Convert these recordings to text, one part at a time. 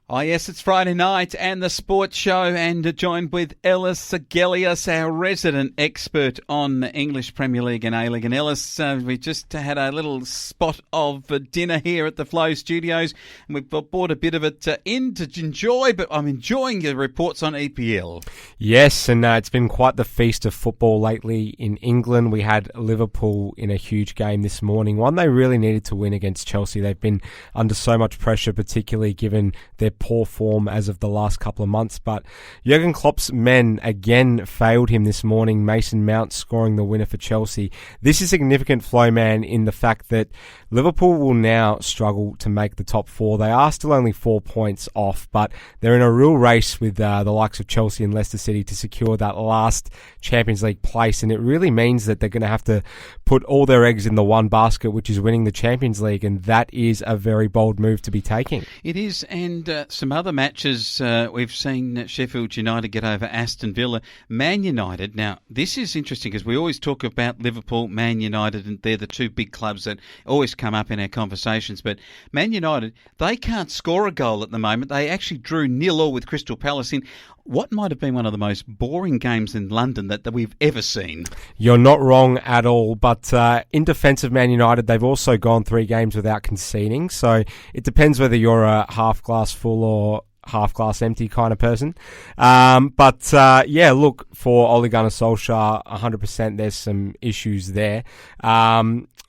Oh yes, it's Friday night and the sports show, and joined with Ellis Gelios, our resident expert on the English Premier League and A-League. And Ellis, we just had a little spot of dinner here at the Flow Studios, and we've brought a bit of it in to enjoy, but I'm enjoying your reports on EPL. Yes, and it's been quite the feast of football lately in England. We had Liverpool in a huge game this morning, one they really needed to win against Chelsea. They've been under so much pressure, particularly given their poor form as of the last couple of months. But Jurgen Klopp's men again failed him this morning, Mason Mount scoring the winner for Chelsea. This is significant, Flowman, in the fact that Liverpool will now struggle to make the top four. They are still only 4 points off, but they're in a real race with the likes of Chelsea and Leicester City to secure that last Champions League place, and it really means that they're going to have to put all their eggs in the one basket, which is winning the Champions League, and that is a very bold move to be taking. It is, and some other matches we've seen Sheffield United get over Aston Villa. Man United, now this is interesting because we always talk about Liverpool, Man United, and they're the two big clubs that always come up in our conversations, but Man United, they can't score a goal at the moment. They actually drew 0-0 with Crystal Palace in what might have been one of the most boring games in London that we've ever seen. You're not wrong at all, but in defence of Man United, they've also gone 3 games without conceding, so it depends whether you're a half glass full or half glass empty kind of person. Yeah, look, for Ole Gunnar Solskjaer, 100% there's some issues there.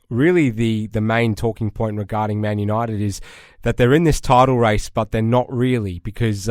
Really, the main talking point regarding Man United is that they're in this title race, but they're not really, because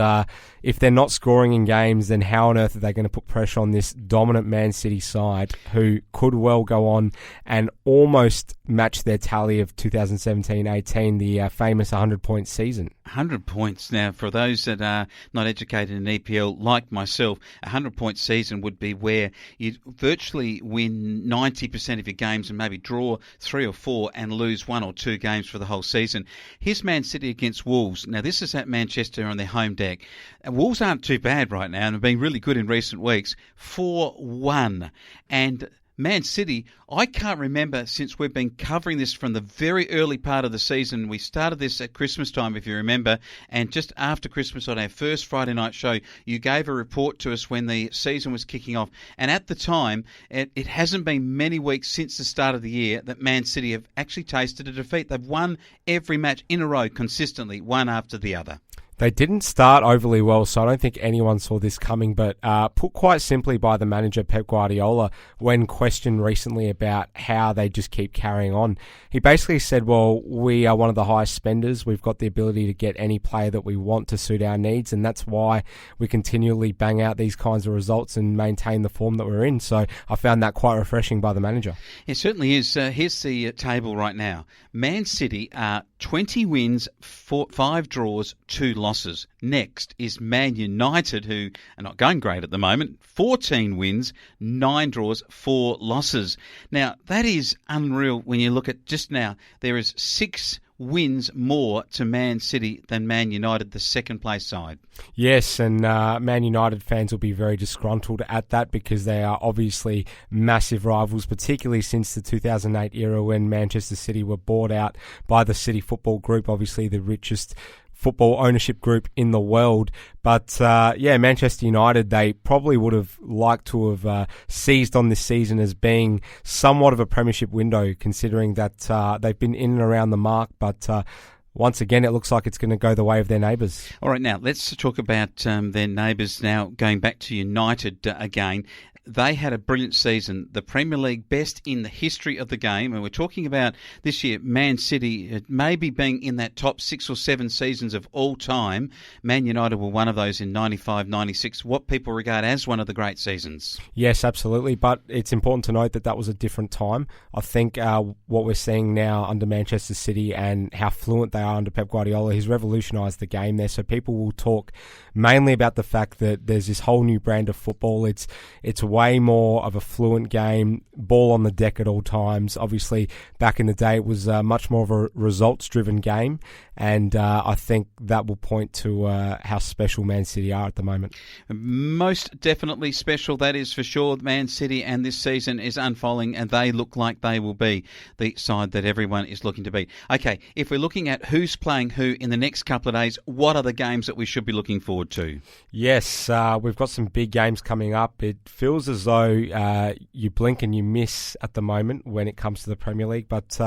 if they're not scoring in games, then how on earth are they going to put pressure on this dominant Man City side who could well go on and almost match their tally of 2017-18, the famous 100-point season? 100 points. Now, for those that are not educated in EPL, like myself, a 100-point season would be where you virtually win 90% of your games and maybe draw 3 or 4 and lose 1 or 2 games for the whole season. Here's Man City against Wolves. Now, this is at Manchester on their home deck. Wolves aren't too bad right now and have been really good in recent weeks. 4-1. And Man City, I can't remember since we've been covering this from the very early part of the season. We started this at Christmas time, if you remember, and just after Christmas on our first Friday night show, you gave a report to us when the season was kicking off. And at the time, it hasn't been many weeks since the start of the year that Man City have actually tasted a defeat. They've won every match in a row consistently, one after the other. They didn't start overly well, so I don't think anyone saw this coming, but put quite simply by the manager, Pep Guardiola, when questioned recently about how they just keep carrying on. He basically said, well, we are one of the highest spenders. We've got the ability to get any player that we want to suit our needs, and that's why we continually bang out these kinds of results and maintain the form that we're in. So I found that quite refreshing by the manager. It certainly is. Here's the table right now. Man City are 20 wins, 5 draws, 2 losses. Next is Man United, who are not going great at the moment. 14 wins, 9 draws, 4 losses. Now, that is unreal when you look at just now. There is 6 wins more to Man City than Man United, the second place side. Yes, and Man United fans will be very disgruntled at that because they are obviously massive rivals, particularly since the 2008 era when Manchester City were bought out by the City Football Group, obviously the richest football ownership group in the world. But Manchester United, they probably would have liked to have seized on this season as being somewhat of a premiership window, considering that they've been in and around the mark, but once again, it looks like it's going to go the way of their neighbours. All right, now let's talk about their neighbours now, going back to United again. They had a brilliant season, the Premier League best in the history of the game. And we're talking about this year, Man City maybe being in that top 6 or 7 seasons of all time. Man United were one of those in 95-96, what people regard as one of the great seasons. Yes, absolutely. But it's important to note that that was a different time. I think what we're seeing now under Manchester City and how fluent they are under Pep Guardiola, he's revolutionised the game there. So people will talk mainly about the fact that there's this whole new brand of football. It's way more of a fluent game, ball on the deck at all times. Obviously, back in the day, it was much more of a results-driven game, and I think that will point to how special Man City are at the moment. Most definitely special, that is for sure. Man City, and this season is unfolding, and they look like they will be the side that everyone is looking to beat. Okay, if we're looking at who's playing who in the next couple of days, what are the games that we should be looking forward to? Yes, we've got some big games coming up. It feels as though you blink and you miss at the moment when it comes to the Premier League, but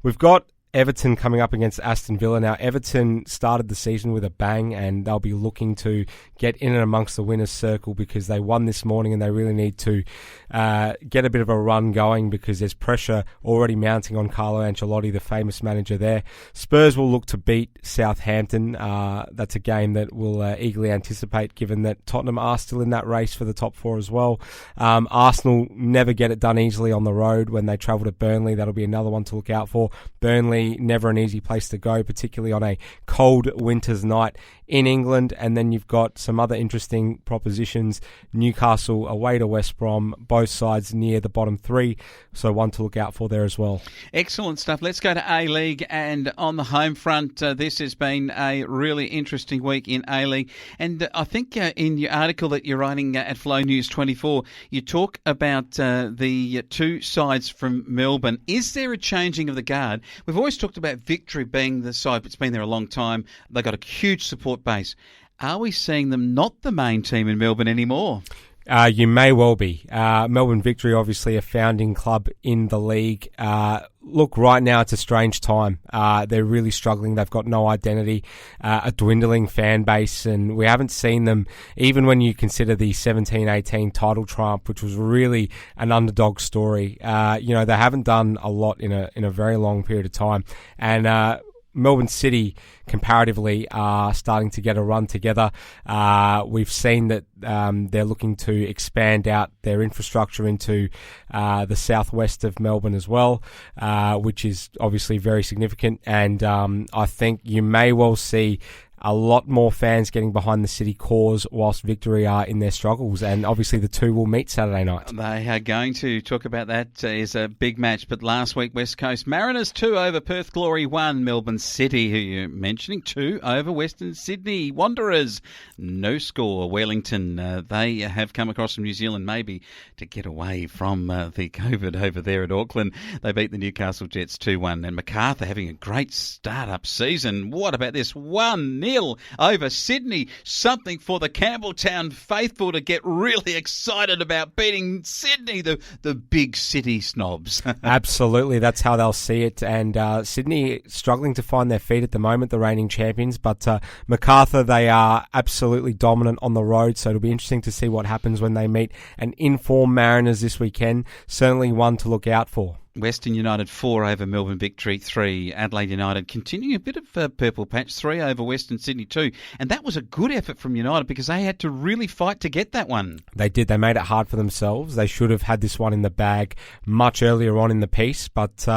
we've got Everton coming up against Aston Villa. Now, Everton started the season with a bang, and they'll be looking to get in and amongst the winner's circle because they won this morning, and they really need to get a bit of a run going because there's pressure already mounting on Carlo Ancelotti, the famous manager there. Spurs will look to beat Southampton. That's a game that we'll eagerly anticipate, given that Tottenham are still in that race for the top four as well. Arsenal never get it done easily on the road when they travel to Burnley. That'll be another one to look out for. Burnley, never an easy place to go, particularly on a cold winter's night in England. And then you've got some other interesting propositions. Newcastle away to West Brom, both sides near the bottom three, so one to look out for there as well. Excellent stuff. Let's go to A-League, and on the home front, this has been a really interesting week in A-League. And I think in your article that you're writing at Flow News 24, you talk about the two sides from Melbourne. Is there a changing of the guard? We've always talked about Victory being the side that's been there a long time. They've got a huge support base. Are we seeing them not the main team in Melbourne anymore? You may well be. Melbourne Victory, obviously a founding club in the league. Look, right now it's a strange time. They're really struggling. They've got no identity, a dwindling fan base, and we haven't seen them, even when you consider the 17-18 title triumph, which was really an underdog story. They haven't done a lot in a very long period of time. And Melbourne City, comparatively, are starting to get a run together. We've seen that they're looking to expand out their infrastructure into the southwest of Melbourne as well, which is obviously very significant. And I think you may well see a lot more fans getting behind the City cause whilst Victory are in their struggles, and obviously the two will meet Saturday night. They are going to talk about that as a big match, but last week West Coast Mariners 2 over Perth Glory 1, Melbourne City, who you're mentioning, 2 over Western Sydney Wanderers, no score. Wellington, they have come across from New Zealand maybe to get away from the COVID over there at Auckland. They beat the Newcastle Jets 2-1, and MacArthur having a great start-up season. What about this? 1-0 over Sydney. Something for the Campbelltown faithful to get really excited about beating Sydney, the big city snobs. Absolutely, that's how they'll see it. And Sydney struggling to find their feet at the moment, the reigning champions. But MacArthur, they are absolutely dominant on the road, so it'll be interesting to see what happens when they meet an informed Mariners this weekend. Certainly one to look out for. Western United 4 over Melbourne Victory 3. Adelaide United continuing a bit of a purple patch, 3 over Western Sydney 2. And that was a good effort from United because they had to really fight to get that one. They did. They made it hard for themselves. They should have had this one in the bag much earlier on in the piece, but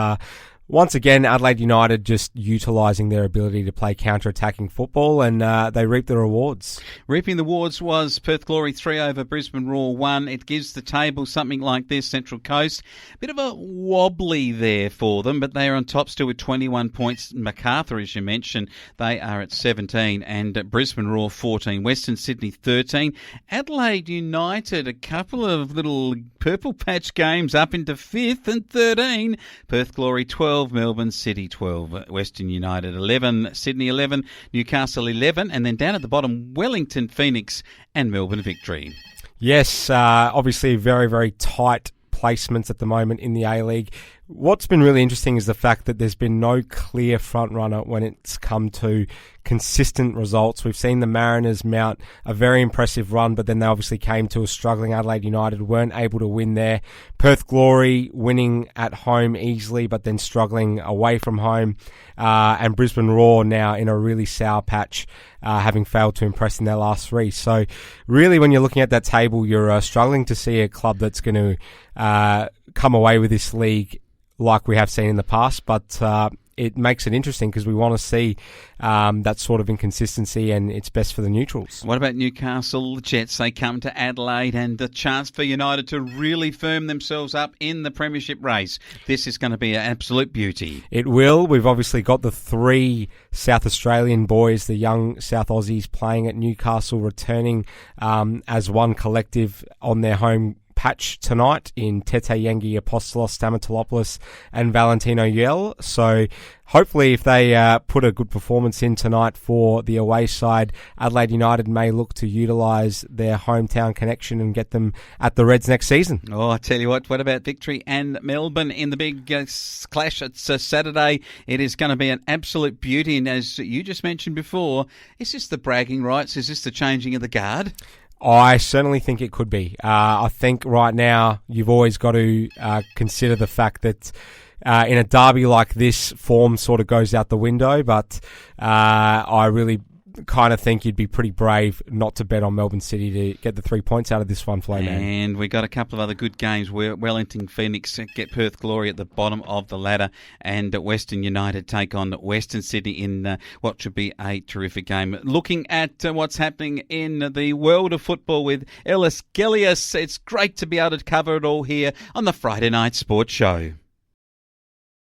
once again, Adelaide United just utilising their ability to play counter-attacking football, and they reap the rewards. Reaping the rewards was Perth Glory 3 over Brisbane Roar 1. It gives the table something like this. Central Coast, a bit of a wobbly there for them, but they are on top still with 21 points. MacArthur, as you mentioned, they are at 17, and Brisbane Roar 14. Western Sydney 13. Adelaide United, a couple of little purple patch games up into 5th and 13. Perth Glory 12. Melbourne City 12, Western United 11, Sydney 11, Newcastle 11, and then down at the bottom, Wellington Phoenix and Melbourne Victory. Yes, obviously very, very tight placements at the moment in the A-League. What's been really interesting is the fact that there's been no clear front runner when it's come to consistent results. We've seen the Mariners mount a very impressive run, but then they obviously came to a struggling Adelaide United, weren't able to win there. Perth Glory winning at home easily, but then struggling away from home. And Brisbane Roar now in a really sour patch, having failed to impress in their last 3. So really, when you're looking at that table, you're struggling to see a club that's going to come away with this league like we have seen in the past, but it makes it interesting because we want to see that sort of inconsistency, and it's best for the neutrals. What about Newcastle Jets? They come to Adelaide, and the chance for United to really firm themselves up in the premiership race. This is going to be an absolute beauty. It will. We've obviously got the 3 South Australian boys, the young South Aussies playing at Newcastle, returning as one collective on their home patch tonight in Tete Yengi, Apostolos Stamatolopoulos and Valentino Yell. So hopefully if they put a good performance in tonight for the away side, Adelaide United may look to utilise their hometown connection and get them at the Reds next season. Oh, I tell you what about Victory and Melbourne in the big clash? It's Saturday. It is going to be an absolute beauty. And as you just mentioned before, is this the bragging rights? Is this the changing of the guard? I certainly think it could be. I think right now you've always got to consider the fact that in a derby like this, form sort of goes out the window, but I really kind of think you'd be pretty brave not to bet on Melbourne City to get the 3 points out of this one, Flowman. And we got a couple of other good games where Wellington Phoenix get Perth Glory at the bottom of the ladder, and Western United take on Western Sydney in what should be a terrific game. Looking at what's happening in the world of football with Ellis Gelios, it's great to be able to cover it all here on the Friday Night Sports Show.